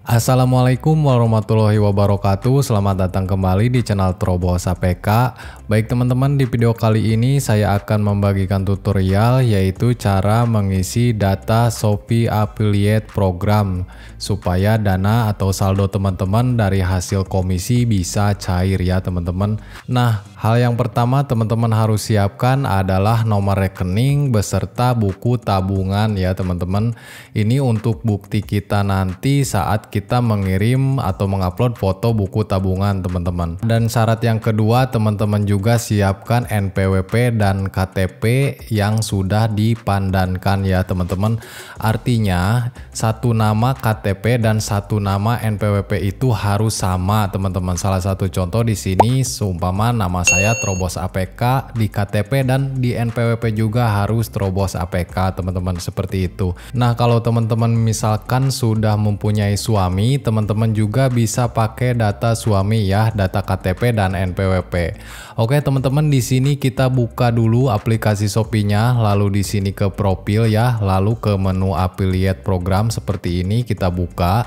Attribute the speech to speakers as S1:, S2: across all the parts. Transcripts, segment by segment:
S1: Assalamualaikum warahmatullahi wabarakatuh. Selamat datang kembali di channel Trobos APK. Baik teman-teman, di video kali ini saya akan membagikan tutorial yaitu cara mengisi data Shopee Affiliate Program supaya dana atau saldo teman-teman dari hasil komisi bisa cair ya teman-teman. Nah, hal yang pertama teman-teman harus siapkan adalah nomor rekening beserta buku tabungan ya teman-teman. Ini untuk bukti kita nanti saat kita mengirim atau mengupload foto buku tabungan teman-teman. Dan syarat yang kedua, teman-teman juga siapkan NPWP dan KTP yang sudah dipandankan ya teman-teman. Artinya satu nama KTP dan satu nama NPWP itu harus sama teman-teman. Salah satu contoh di sini seumpama nama saya Trobos APK di KTP dan di NPWP juga harus Trobos APK teman-teman, seperti itu. Nah, kalau teman-teman misalkan sudah mempunyai suami, teman-teman juga bisa pakai data suami ya, data KTP dan NPWP. Oke teman-teman, di sini kita buka dulu aplikasi Shopee-nya, lalu di sini ke profil ya, lalu ke menu affiliate program seperti ini kita buka.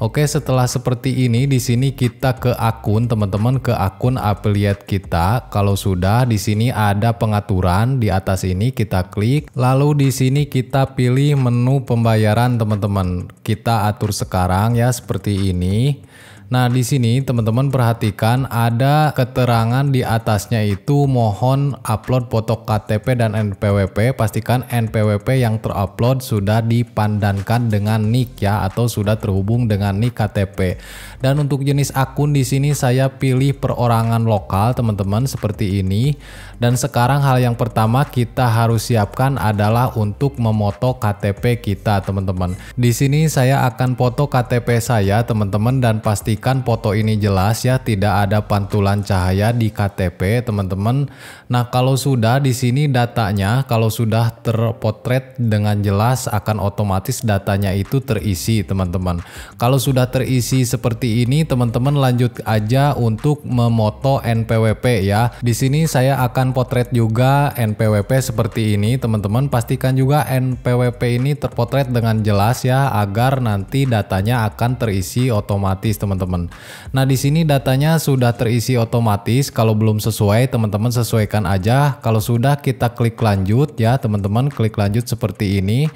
S1: Oke, setelah seperti ini di sini kita ke akun teman-teman, ke akun affiliate kita. Kalau sudah, di sini ada pengaturan, di atas ini kita klik. Lalu di sini kita pilih menu pembayaran teman-teman. Kita atur sekarang ya seperti ini. Nah, di sini teman-teman perhatikan ada keterangan di atasnya itu mohon upload foto KTP dan NPWP. Pastikan NPWP yang terupload sudah dipandankan dengan NIK ya, atau sudah terhubung dengan NIK KTP. Dan untuk jenis akun di sini saya pilih perorangan lokal teman-teman seperti ini. Dan sekarang hal yang pertama kita harus siapkan adalah untuk memoto KTP kita teman-teman. Di sini saya akan foto KTP saya teman-teman, dan pastikan foto ini jelas ya, tidak ada pantulan cahaya di KTP teman-teman. Nah, kalau sudah di sini datanya kalau sudah terpotret dengan jelas akan otomatis datanya itu terisi teman-teman. Kalau sudah terisi seperti ini teman-teman lanjut aja untuk memoto NPWP ya. Di sini saya akan potret juga NPWP seperti ini teman-teman. Pastikan juga NPWP ini terpotret dengan jelas ya, agar nanti datanya akan terisi otomatis teman-teman. Nah, di sini datanya sudah terisi otomatis. Kalau belum sesuai teman-teman sesuaikan aja. Kalau sudah kita klik lanjut ya teman-teman, klik lanjut seperti ini.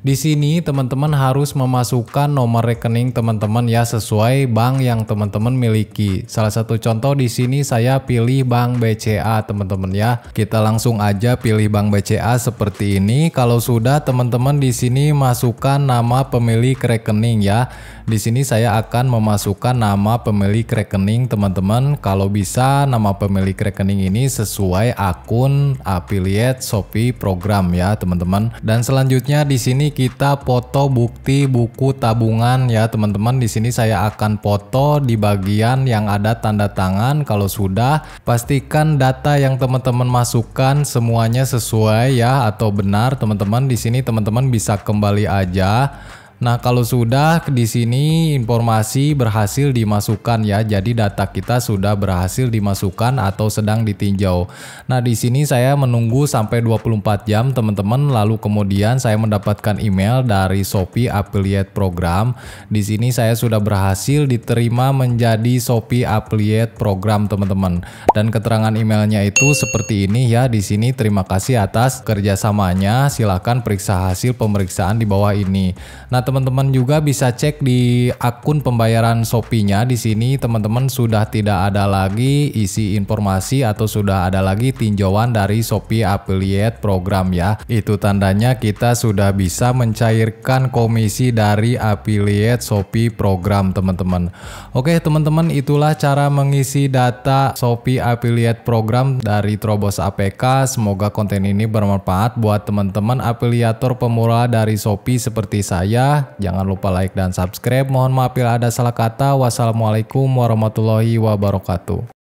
S1: Di sini teman-teman harus memasukkan nomor rekening teman-teman ya, sesuai bank yang teman-teman miliki. Salah satu contoh di sini saya pilih Bank BCA teman-teman ya. Kita langsung aja pilih Bank BCA seperti ini. Kalau sudah teman-teman di sini masukkan nama pemilik rekening ya. Di sini saya akan memasukkan nama pemilik rekening teman-teman. Kalau bisa nama pemilik rekening ini sesuai akun affiliate Shopee program ya teman-teman. Dan selanjutnya di sini kita foto bukti buku tabungan ya teman-teman. Di sini saya akan foto di bagian yang ada tanda tangan. Kalau sudah, pastikan data yang teman-teman masukkan semuanya sesuai ya atau benar teman-teman. Di sini teman-teman bisa kembali aja. Nah, kalau sudah di sini informasi berhasil dimasukkan ya. Jadi data kita sudah berhasil dimasukkan atau sedang ditinjau. Nah, di sini saya menunggu sampai 24 jam teman-teman, lalu kemudian saya mendapatkan email dari Shopee Affiliate Program. Di sini saya sudah berhasil diterima menjadi Shopee Affiliate Program teman-teman. Dan keterangan emailnya itu seperti ini ya. Di sini terima kasih atas kerjasamanya. Silahkan periksa hasil pemeriksaan di bawah ini. Nah, teman-teman juga bisa cek di akun pembayaran Shopee-nya. Di sini teman-teman sudah tidak ada lagi isi informasi atau sudah ada lagi tinjauan dari Shopee Affiliate Program ya. Itu tandanya kita sudah bisa mencairkan komisi dari affiliate Shopee Program teman-teman. Oke teman-teman, itulah cara mengisi data Shopee Affiliate Program dari Trobos APK. Semoga konten ini bermanfaat buat teman-teman afiliator pemula dari Shopee seperti saya. Jangan lupa like dan subscribe. Mohon maaf bila ada salah kata. Wassalamualaikum warahmatullahi wabarakatuh.